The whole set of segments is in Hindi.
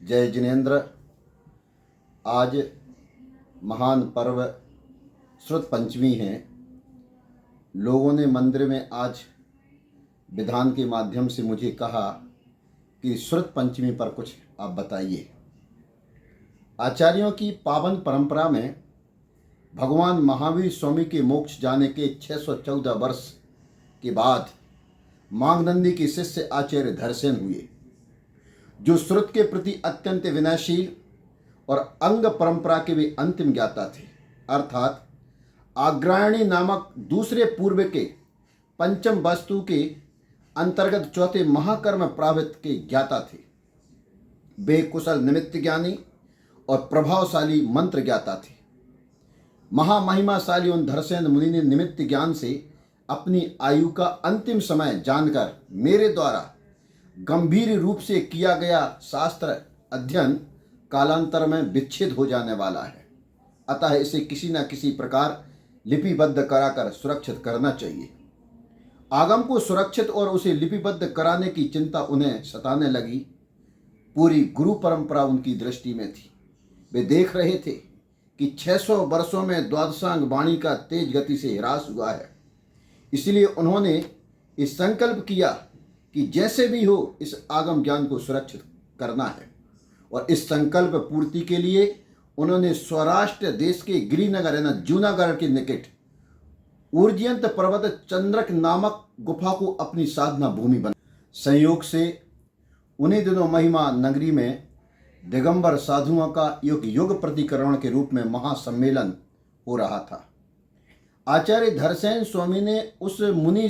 जय जिनेन्द्र। आज महान पर्व श्रुत पंचमी है। लोगों ने मंदिर में आज विधान के माध्यम से मुझे कहा कि श्रुत पंचमी पर कुछ आप बताइए। आचार्यों की पावन परंपरा में भगवान महावीर स्वामी के मोक्ष जाने के 614 वर्ष के बाद मांगनंदी के शिष्य आचार्य धरसेन हुए, जो श्रुत के प्रति अत्यंत विनयशील और अंग परंपरा के भी अंतिम ज्ञाता थे, अर्थात आग्रायणी नामक दूसरे पूर्व के पंचम वस्तु के अंतर्गत चौथे महाकर्म प्रावृत्त के ज्ञाता थे। वे कुशल निमित्त ज्ञानी और प्रभावशाली मंत्र ज्ञाता थे। महामहिमाशाली उन धरसेन मुनि ने निमित्त ज्ञान से अपनी आयु का अंतिम समय जानकर मेरे द्वारा गंभीर रूप से किया गया शास्त्र अध्ययन कालांतर में विच्छेद हो जाने वाला है, अतः इसे किसी न किसी प्रकार लिपिबद्ध कराकर सुरक्षित करना चाहिए। आगम को सुरक्षित और उसे लिपिबद्ध कराने की चिंता उन्हें सताने लगी। पूरी गुरु परंपरा उनकी दृष्टि में थी। वे देख रहे थे कि 600 वर्षों में द्वादशांग वाणी का तेज गति से ह्रास हुआ है। इसलिए उन्होंने इस संकल्प किया कि जैसे भी हो इस आगम ज्ञान को सुरक्षित करना है, और इस संकल्प पूर्ति के लिए उन्होंने सौराष्ट्र देश के गिरिनगर यानी जूनागढ़ के निकट ऊर्जयंत पर्वत चंद्रक नामक गुफा को अपनी साधना भूमि बना। संयोग से उन्हीं दिनों महिमा नगरी में दिगंबर साधुओं का युग प्रतिकरण के रूप में महासम्मेलन हो रहा था। आचार्य धरसेन स्वामी ने उस मुनि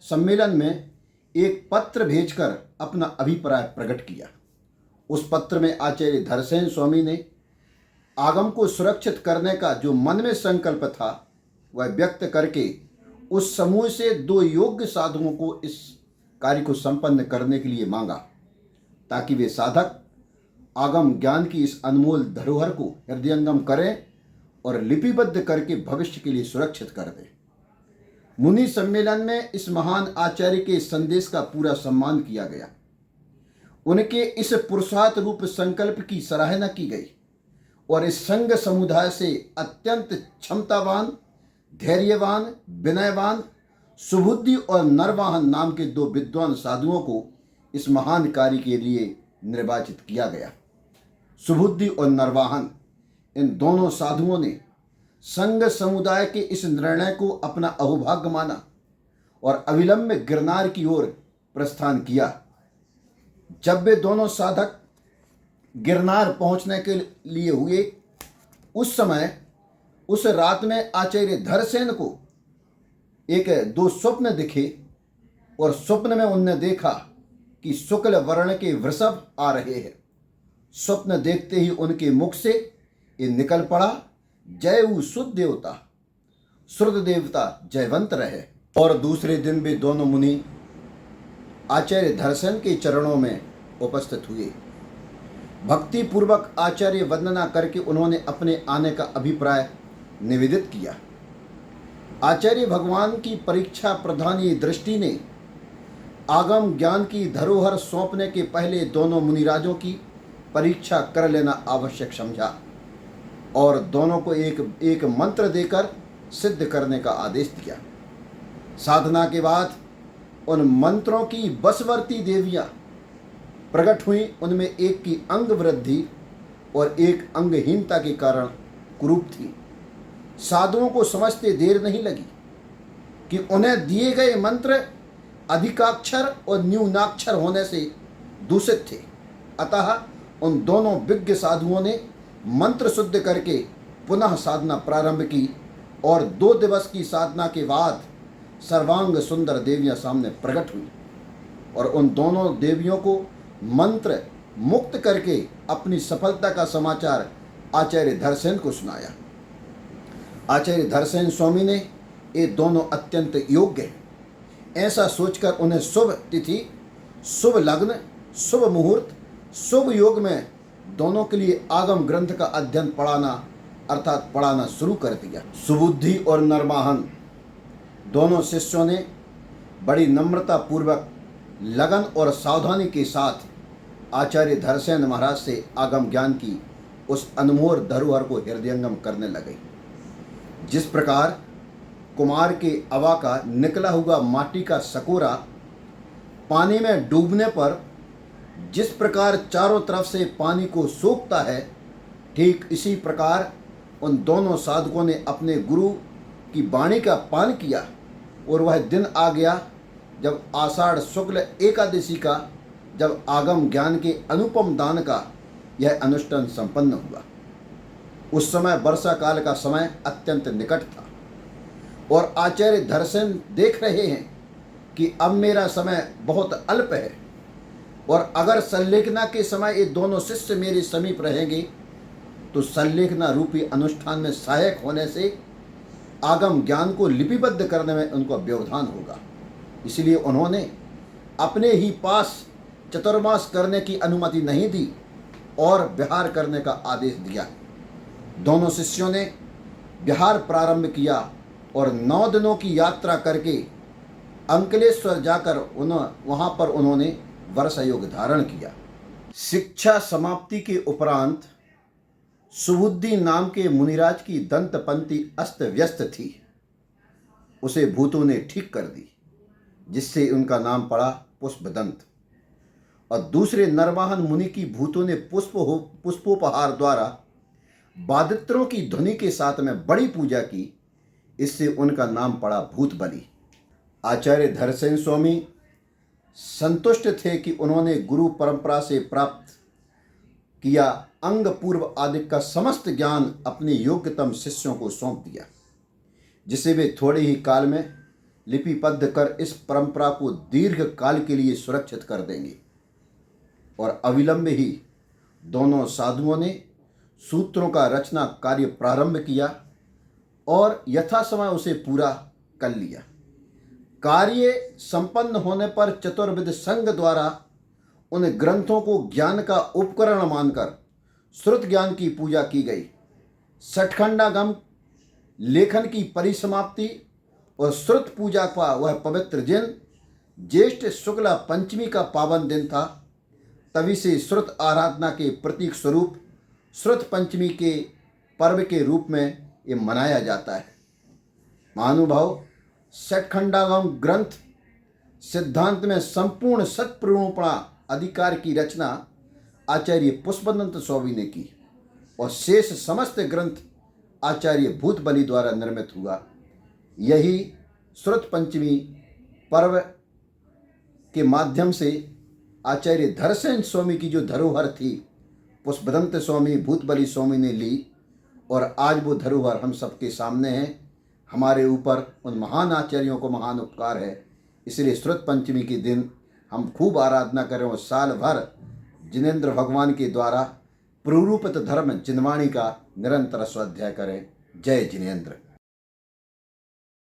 सम्मेलन में एक पत्र भेजकर अपना अभिप्राय प्रकट किया। उस पत्र में आचार्य धरसेन स्वामी ने आगम को सुरक्षित करने का जो मन में संकल्प था वह व्यक्त करके उस समूह से 2 योग्य साधुओं को इस कार्य को संपन्न करने के लिए मांगा, ताकि वे साधक आगम ज्ञान की इस अनमोल धरोहर को हृदयंगम करें और लिपिबद्ध करके भविष्य के लिए सुरक्षित कर दें। मुनि सम्मेलन में इस महान आचार्य के संदेश का पूरा सम्मान किया गया। उनके इस पुरुषार्थ रूप संकल्प की सराहना की गई और इस संघ समुदाय से अत्यंत क्षमतावान, धैर्यवान, विनयवान, सुबुद्धि और नरवाहन नाम के 2 विद्वान साधुओं को इस महान कार्य के लिए निर्वाचित किया गया। सुबुद्धि और नरवाहन इन दोनों साधुओं ने संघ समुदाय के इस निर्णय को अपना अहोभाग्य माना और अविलंब गिरनार की ओर प्रस्थान किया। जब वे दोनों साधक गिरनार पहुंचने के लिए हुए, उस समय उस रात में आचार्य धरसेन को 2 स्वप्न दिखे और स्वप्न में उनने देखा कि शुक्ल वर्ण के वृषभ आ रहे हैं। स्वप्न देखते ही उनके मुख से ये निकल पड़ा, जय शुद्ध देवता, श्रुत देवता जयवंत रहे। और दूसरे दिन भी दोनों मुनि आचार्य धरसेन के चरणों में उपस्थित हुए। भक्ति पूर्वक आचार्य वंदना करके उन्होंने अपने आने का अभिप्राय निवेदित किया। आचार्य भगवान की परीक्षा प्रधान ये दृष्टि ने आगम ज्ञान की धरोहर सौंपने के पहले दोनों मुनिराजों की परीक्षा कर लेना आवश्यक समझा और दोनों को एक मंत्र देकर सिद्ध करने का आदेश दिया। साधना के बाद उन मंत्रों की बसवर्ती देवियां प्रकट हुई। उनमें एक की अंग वृद्धि और एक अंगहीनता के कारण कुरूप थी। साधुओं को समझते देर नहीं लगी कि उन्हें दिए गए मंत्र अधिकाक्षर और न्यूनाक्षर होने से दूषित थे, अतः उन दोनों विज्ञ साधुओं ने मंत्र शुद्ध करके पुनः साधना प्रारंभ की और 2 दिवस की साधना के बाद सर्वांग सुंदर देवियां सामने प्रकट हुई और उन दोनों देवियों को मंत्र मुक्त करके अपनी सफलता का समाचार आचार्य धरसेन को सुनाया। आचार्य धरसेन स्वामी ने ये दोनों अत्यंत योग्य हैं, ऐसा सोचकर उन्हें शुभ तिथि, शुभ लग्न, शुभ मुहूर्त, शुभ योग में दोनों के लिए आगम ग्रंथ का अध्ययन पढ़ाना शुरू कर दिया। सुबुद्धि और नरवाहन दोनों शिष्यों ने बड़ी नम्रता पूर्वक, लगन और सावधानी के साथ आचार्य धरसेन महाराज से आगम ज्ञान की उस अनमोल धरोहर को हृदयंगम करने लगे। जिस प्रकार कुमार के अवा का निकला हुआ माटी का सकोरा पानी में डूबने पर जिस प्रकार चारों तरफ से पानी को सोखता है, ठीक इसी प्रकार उन दोनों साधकों ने अपने गुरु की वाणी का पान किया और वह दिन आ गया जब आषाढ़ शुक्ल एकादशी का, जब आगम ज्ञान के अनुपम दान का यह अनुष्ठान संपन्न हुआ। उस समय वर्षा काल का समय अत्यंत निकट था और आचार्य धरसेन देख रहे हैं कि अब मेरा समय बहुत अल्प है और अगर संलेखना के समय ये दोनों शिष्य मेरे समीप रहेंगे तो संलेखना रूपी अनुष्ठान में सहायक होने से आगम ज्ञान को लिपिबद्ध करने में उनका व्यवधान होगा। इसलिए उन्होंने अपने ही पास चतुर्मास करने की अनुमति नहीं दी और विहार करने का आदेश दिया। दोनों शिष्यों ने विहार प्रारंभ किया और 9 दिनों की यात्रा करके अंकलेश्वर जाकर वहाँ पर उन्होंने वर्षा योग धारण किया। शिक्षा समाप्ति के उपरांत सुबुद्धि नाम के मुनिराज की दंतपंक्ति अस्त व्यस्त थी। उसे भूतों ने ठीक कर दी, जिससे उनका नाम पड़ा पुष्पदंत। और दूसरे नरवाहन मुनि की भूतों ने पुष्पोपहार द्वारा वादित्रों की ध्वनि के साथ में बड़ी पूजा की, इससे उनका नाम पड़ा भूतबली। आचार्य धरसेन स्वामी संतुष्ट थे कि उन्होंने गुरु परंपरा से प्राप्त किया अंग पूर्व आदि का समस्त ज्ञान अपने योग्यतम शिष्यों को सौंप दिया, जिसे वे थोड़े ही काल में लिपिबद्ध कर इस परंपरा को दीर्घ काल के लिए सुरक्षित कर देंगे। और अविलंब ही दोनों साधुओं ने सूत्रों का रचना कार्य प्रारंभ किया और यथासमय उसे पूरा कर लिया। कार्य संपन्न होने पर चतुर्विध संघ द्वारा उन ग्रंथों को ज्ञान का उपकरण मानकर श्रुत ज्ञान की पूजा की गई। सठखंडागम लेखन की परिसमाप्ति और श्रुत पूजा का वह पवित्र दिन ज्येष्ठ शुक्ला पंचमी का पावन दिन था। तभी से श्रुत आराधना के प्रतीक स्वरूप श्रुत पंचमी के पर्व के रूप में ये मनाया जाता है। महानुभाव, सठखंडागम ग्रंथ सिद्धांत में संपूर्ण सत्प्ररूपणा अधिकार की रचना आचार्य पुष्पदंत स्वामी ने की और शेष समस्त ग्रंथ आचार्य भूतबली द्वारा निर्मित हुआ। यही श्रुत पंचमी पर्व के माध्यम से आचार्य धरसेन स्वामी की जो धरोहर थी पुष्पदंत स्वामी भूतबली स्वामी ने ली और आज वो धरोहर हम सबके सामने है। हमारे ऊपर उन महान आचार्यों को महान उपकार है, इसलिए श्रुत पंचमी के दिन हम खूब आराधना करें और साल भर जिनेंद्र भगवान के द्वारा प्ररूपित धर्म जिनवाणी का निरंतर स्वाध्याय करें। जय जिनेंद्र।